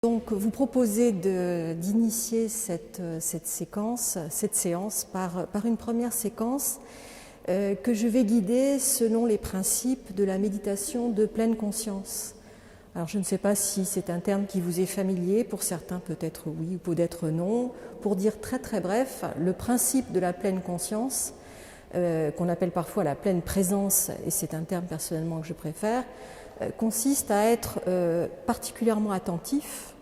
Donc, vous proposez d'initier cette séance par une première séquence que je vais guider selon les principes de la méditation de pleine conscience. Alors, je ne sais pas si c'est un terme qui vous est familier, pour certains peut-être oui ou peut-être non. Pour dire très très bref, le principe de la pleine conscience, qu'on appelle parfois la pleine présence, et c'est un terme personnellement que je préfère, consiste à être particulièrement attentif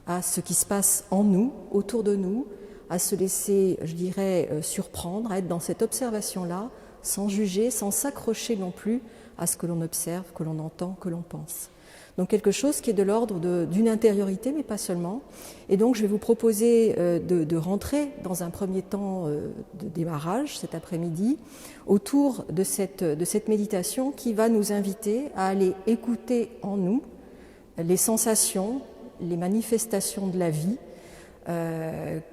à ce qui se passe en nous, autour de nous, à se laisser, je dirais, surprendre, à être dans cette observation-là, sans juger, sans s'accrocher non plus à ce que l'on observe, que l'on entend, que l'on pense. Donc quelque chose qui est de l'ordre d'une intériorité, mais pas seulement. Et donc je vais vous proposer de rentrer dans un premier temps de démarrage cet après-midi autour de cette méditation qui va nous inviter à aller écouter en nous les sensations, les manifestations de la vie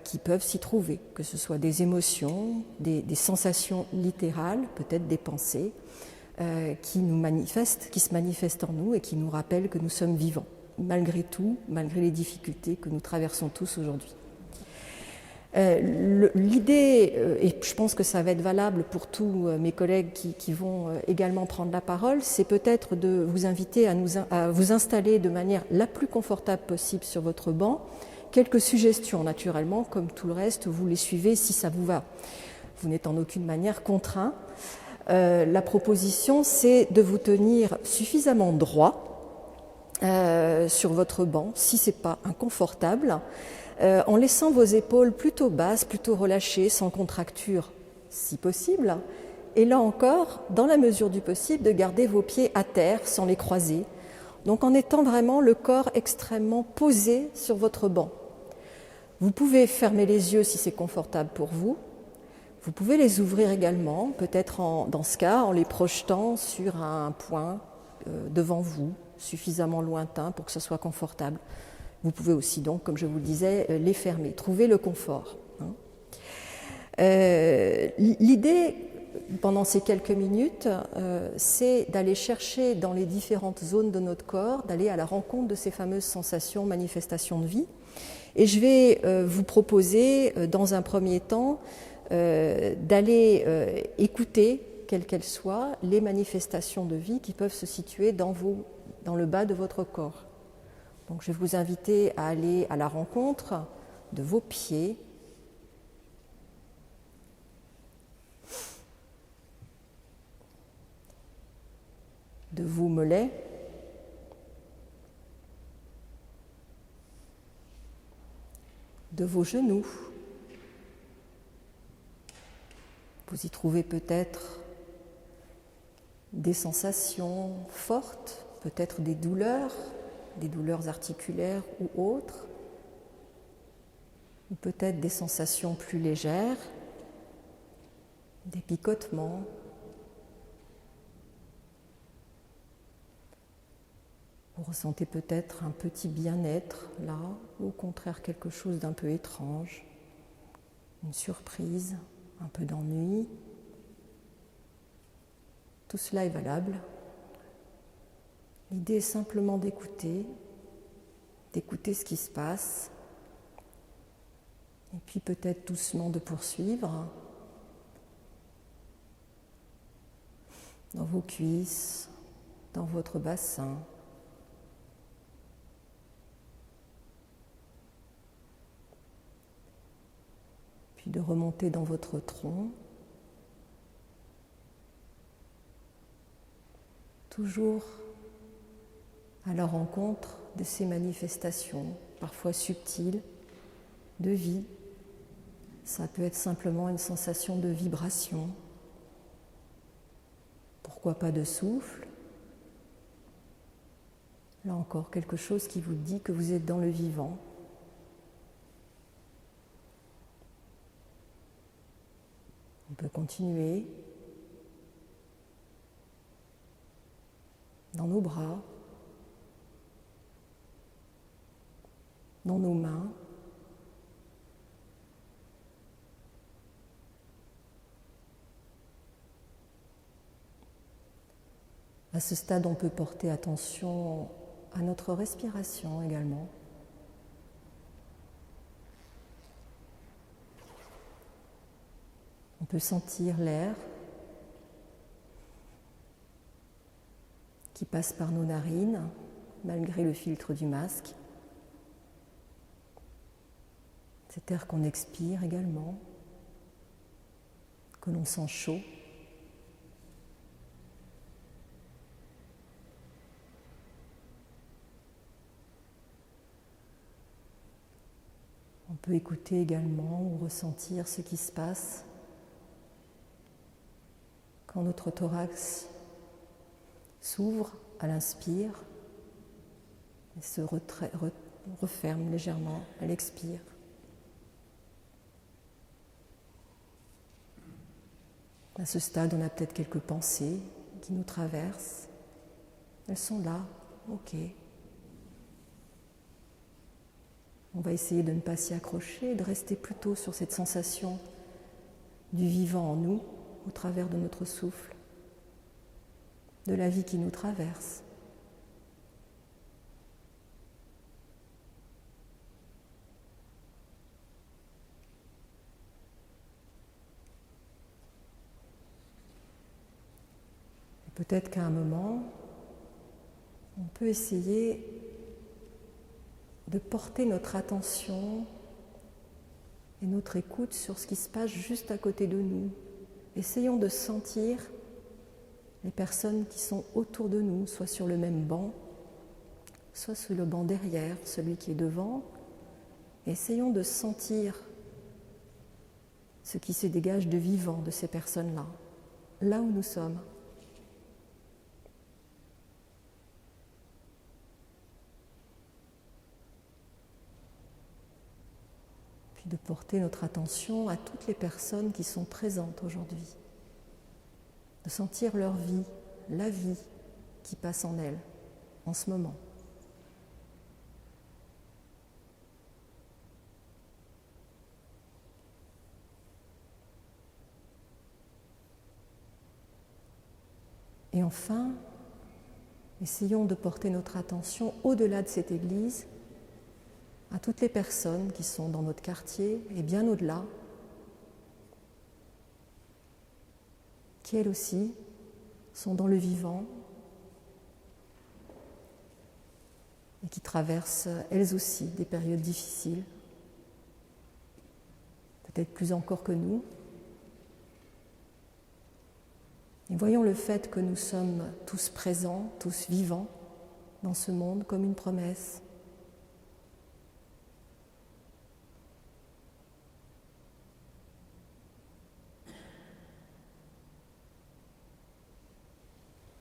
qui peuvent s'y trouver, que ce soit des émotions, des sensations littérales, peut-être des pensées, qui se manifestent en nous et qui nous rappellent que nous sommes vivants, malgré tout, malgré les difficultés que nous traversons tous aujourd'hui. L'idée, et je pense que ça va être valable pour tous mes collègues qui vont également prendre la parole, c'est peut-être de vous inviter à vous installer de manière la plus confortable possible sur votre banc. Quelques suggestions, naturellement, comme tout le reste, vous les suivez si ça vous va. Vous n'êtes en aucune manière contraint. La proposition, c'est de vous tenir suffisamment droit sur votre banc, si ce n'est pas inconfortable, en laissant vos épaules plutôt basses, plutôt relâchées, sans contracture si possible. Et là encore, dans la mesure du possible, de garder vos pieds à terre sans les croiser. Donc en étant vraiment le corps extrêmement posé sur votre banc. Vous pouvez fermer les yeux si c'est confortable pour vous. Vous pouvez les ouvrir également, peut-être dans ce cas en les projetant sur un point devant vous, suffisamment lointain pour que ce soit confortable. Vous pouvez aussi donc, comme je vous le disais, les fermer, trouver le confort. L'idée, pendant ces quelques minutes, c'est d'aller chercher dans les différentes zones de notre corps, d'aller à la rencontre de ces fameuses sensations, manifestations de vie. Et je vais vous proposer, dans un premier temps, d'aller écouter, quelles qu'elles soient, les manifestations de vie qui peuvent se situer dans le bas de votre corps. Donc je vais vous inviter à aller à la rencontre de vos pieds, de vos mollets, de vos genoux. Vous y trouvez peut-être des sensations fortes, peut-être des douleurs articulaires ou autres, ou peut-être des sensations plus légères, des picotements. Vous ressentez peut-être un petit bien-être là, ou au contraire quelque chose d'un peu étrange, une surprise, un peu d'ennui. Tout cela est valable. L'idée est simplement d'écouter ce qui se passe, et puis peut-être doucement de poursuivre dans vos cuisses, dans votre bassin. Puis de remonter dans votre tronc, toujours à la rencontre de ces manifestations, parfois subtiles, de vie. Ça peut être simplement une sensation de vibration. Pourquoi pas de souffle? Là encore, quelque chose qui vous dit que vous êtes dans le vivant. On peut continuer dans nos bras, dans nos mains, à ce stade, on peut porter attention à notre respiration également. peut sentir l'air qui passe par nos narines, malgré le filtre du masque. Cet air qu'on expire également, que l'on sent chaud. On peut écouter également ou ressentir ce qui se passe quand notre thorax s'ouvre à l'inspire et se referme légèrement à l'expire. À ce stade, on a peut-être quelques pensées qui nous traversent. Elles sont là, ok. On va essayer de ne pas s'y accrocher, de rester plutôt sur cette sensation du vivant en nous, au travers de notre souffle, de la vie qui nous traverse. Et peut-être qu'à un moment, on peut essayer de porter notre attention et notre écoute sur ce qui se passe juste à côté de nous. Essayons de sentir les personnes qui sont autour de nous, soit sur le même banc, soit sur le banc derrière, celui qui est devant. Et essayons de sentir ce qui se dégage de vivant de ces personnes-là, là où nous sommes. Puis de porter notre attention à toutes les personnes qui sont présentes aujourd'hui. De sentir leur vie, la vie qui passe en elles, en ce moment. Et enfin, essayons de porter notre attention au-delà de cette église, à toutes les personnes qui sont dans notre quartier et bien au-delà, qui elles aussi sont dans le vivant et qui traversent elles aussi des périodes difficiles, peut-être plus encore que nous. Et voyons le fait que nous sommes tous présents, tous vivants dans ce monde comme une promesse.